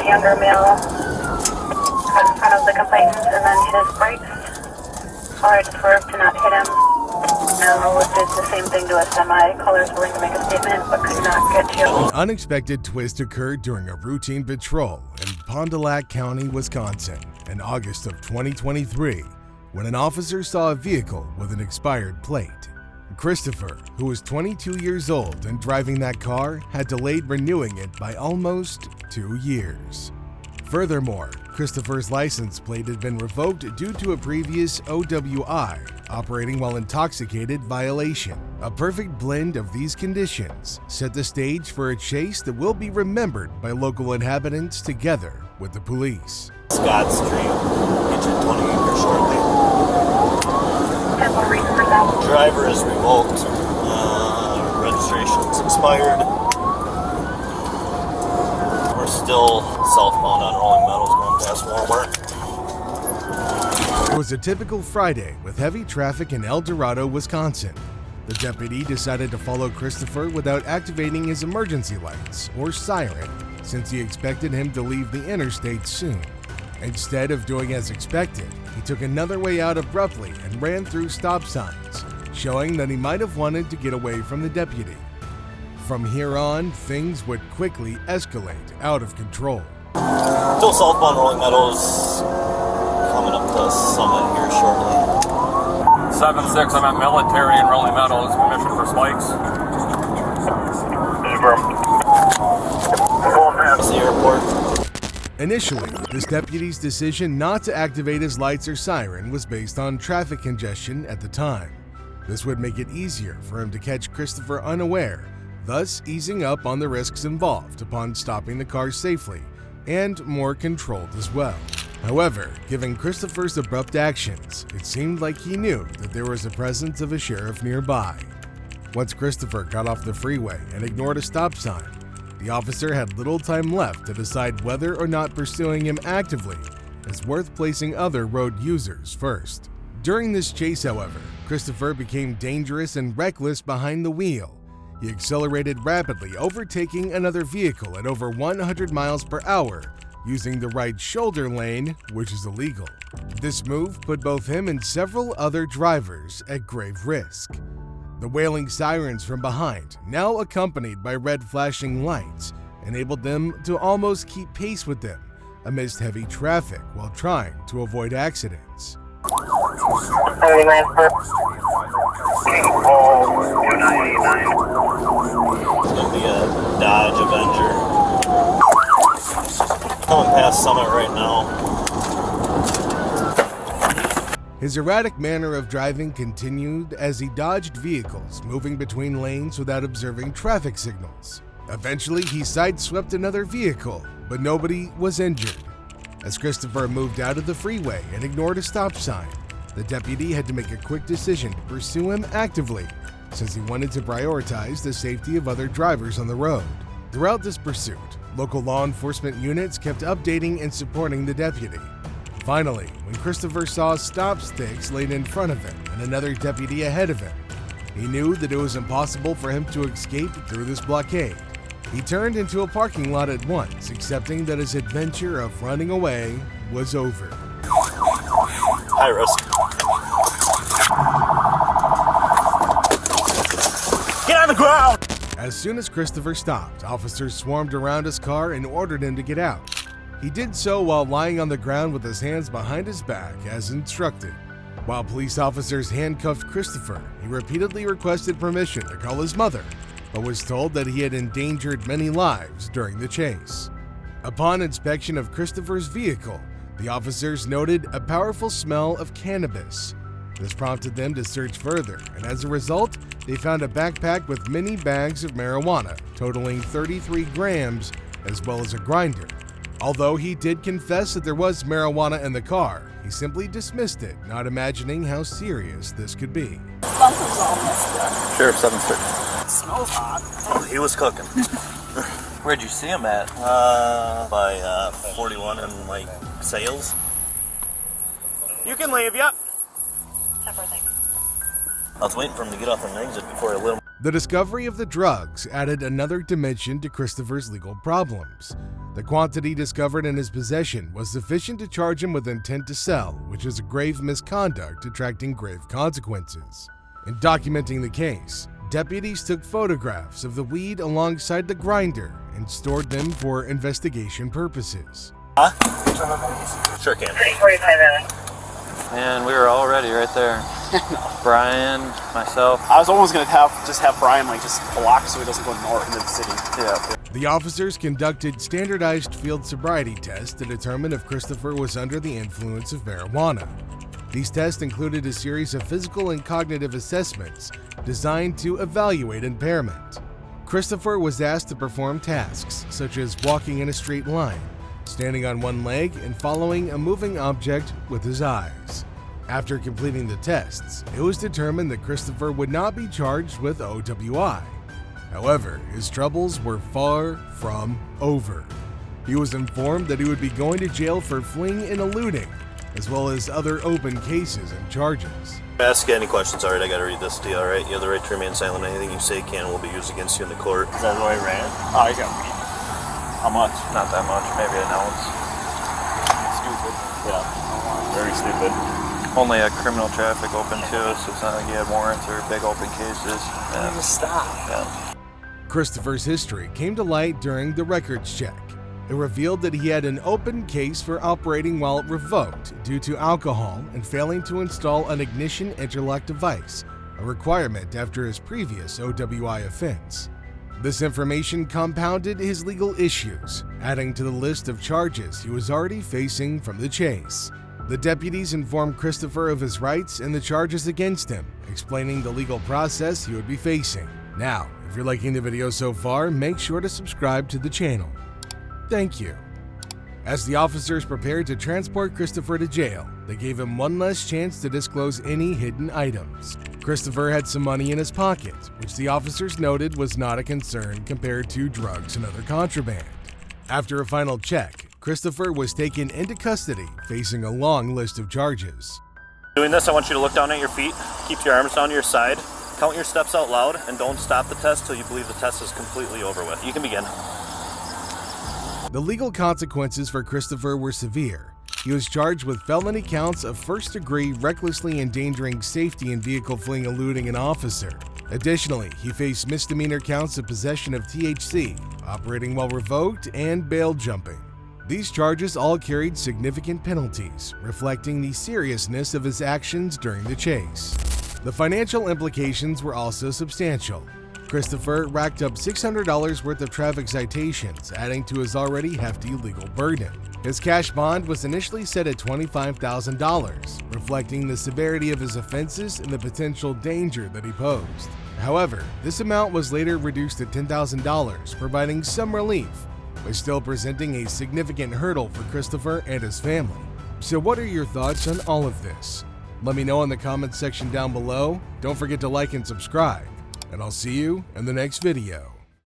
a younger male got in front of the complainant and then hit his brakes. Caller had swerved to not hit him. Now did the same thing to a semi. Caller's willing to make a statement but could not get to. An unexpected twist occurred during a routine patrol in Fondulac County, Wisconsin in August of 2023 when an officer saw a vehicle with an expired plate. Christopher, who was 22 years old and driving that car, had delayed renewing it by almost 2 years. Furthermore, Christopher's license plate had been revoked due to a previous OWI, operating while intoxicated violation. A perfect blend of these conditions set the stage for a chase that will be remembered by local inhabitants together with the police. Scott Street, engine 20 here shortly. And what reason for that? Driver is revoked. Registration's expired. We're still southbound on Rolling Meadows going past Walmart. It was a typical Friday with heavy traffic in El Dorado, Wisconsin. The deputy decided to follow Christopher without activating his emergency lights or siren since he expected him to leave the interstate soon. Instead of doing as expected, he took another way out abruptly and ran through stop signs, showing that he might have wanted to get away from the deputy. From here on, things would quickly escalate out of control. Still southbound Rolling Meadows, coming up to Summit here shortly. 7-6, I'm at Military in Rolling Meadows, permission for spikes. That's the airport. Initially, this deputy's decision not to activate his lights or siren was based on traffic congestion at the time. This would make it easier for him to catch Christopher unaware, thus easing up on the risks involved upon stopping the car safely and more controlled as well. However, given Christopher's abrupt actions, it seemed like he knew that there was a presence of a sheriff nearby. Once Christopher got off the freeway and ignored a stop sign, the officer had little time left to decide whether or not pursuing him actively is worth placing other road users first. During this chase, however, Christopher became dangerous and reckless behind the wheel. He accelerated rapidly, overtaking another vehicle at over 100 miles per hour, using the right shoulder lane, which is illegal. This move put both him and several other drivers at grave risk. The wailing sirens from behind, now accompanied by red flashing lights, enabled them to almost keep pace with them amidst heavy traffic while trying to avoid accidents. It's going to be a Dodge Avenger. Coming past Summit right now. His erratic manner of driving continued as he dodged vehicles moving between lanes without observing traffic signals. Eventually, he sideswept another vehicle, but nobody was injured. As Christopher moved out of the freeway and ignored a stop sign, the deputy had to make a quick decision to pursue him actively, since he wanted to prioritize the safety of other drivers on the road. Throughout this pursuit, local law enforcement units kept updating and supporting the deputy. Finally, when Christopher saw stop sticks laid in front of him and another deputy ahead of him, he knew that it was impossible for him to escape through this blockade. He turned into a parking lot at once, accepting that his adventure of running away was over. High risk. Get on the ground! As soon as Christopher stopped, officers swarmed around his car and ordered him to get out. He did so while lying on the ground with his hands behind his back as instructed. While police officers handcuffed Christopher, he repeatedly requested permission to call his mother, but was told that he had endangered many lives during the chase. Upon inspection of Christopher's vehicle, the officers noted a powerful smell of cannabis. This prompted them to search further, and as a result, they found a backpack with many bags of marijuana, totaling 33 grams, as well as a grinder. Although he did confess that there was marijuana in the car, he simply dismissed it, not imagining how serious this could be. Bumpers all messed up. Sheriff 7-6. It smells hot. Oh, he was cooking. Where'd you see him at? By 41 and like Sales. You can leave, yep. Separate thing. I was waiting for him to get off an exit before I lit him. The discovery of the drugs added another dimension to Christopher's legal problems. The quantity discovered in his possession was sufficient to charge him with intent to sell, which is a grave misconduct attracting grave consequences. In documenting the case, deputies took photographs of the weed alongside the grinder and stored them for investigation purposes. Sure can. 345 And we were already right there. Brian, myself. I was almost gonna have Brian like just block so he doesn't go north into the city. Yeah. The officers conducted standardized field sobriety tests to determine if Christopher was under the influence of marijuana. These tests included a series of physical and cognitive assessments designed to evaluate impairment. Christopher was asked to perform tasks such as walking in a straight line, standing on one leg, and following a moving object with his eyes. After completing the tests, it was determined that Christopher would not be charged with OWI. However, his troubles were far from over. He was informed that he would be going to jail for fleeing and eluding, as well as other open cases and charges. Ask any questions, alright, I gotta read this to you, alright? You have the right to remain silent. Anything you say can will be used against you in the court. Is that the way he ran? Oh, he's got weed. How much? Not that much, maybe an ounce. Stupid. Yeah. Very stupid. Only a criminal traffic open too, so it's not like you had warrants or big open cases. Yeah. Just stop. Yeah. Christopher's history came to light during the records check. It revealed that he had an open case for operating while revoked due to alcohol and failing to install an ignition interlock device, a requirement after his previous OWI offense. This information compounded his legal issues, adding to the list of charges he was already facing from the chase. The deputies informed Christopher of his rights and the charges against him, explaining the legal process he would be facing. Now, if you're liking the video so far, make sure to subscribe to the channel. Thank you. As the officers prepared to transport Christopher to jail, they gave him one last chance to disclose any hidden items. Christopher had some money in his pocket, which the officers noted was not a concern compared to drugs and other contraband. After a final check, Christopher was taken into custody, facing a long list of charges. Doing this, I want you to look down at your feet, keep your arms down to your side, count your steps out loud, and don't stop the test till you believe the test is completely over with. You can begin. The legal consequences for Christopher were severe. He was charged with felony counts of first-degree recklessly endangering safety in vehicle fleeing eluding an officer. Additionally, he faced misdemeanor counts of possession of THC, operating while revoked, and bail jumping. These charges all carried significant penalties, reflecting the seriousness of his actions during the chase. The financial implications were also substantial. Christopher racked up $600 worth of traffic citations, adding to his already hefty legal burden. His cash bond was initially set at $25,000, reflecting the severity of his offenses and the potential danger that he posed. However, this amount was later reduced to $10,000, providing some relief, but still presenting a significant hurdle for Christopher and his family. So what are your thoughts on all of this? Let me know in the comments section down below. Don't forget to like and subscribe, and I'll see you in the next video.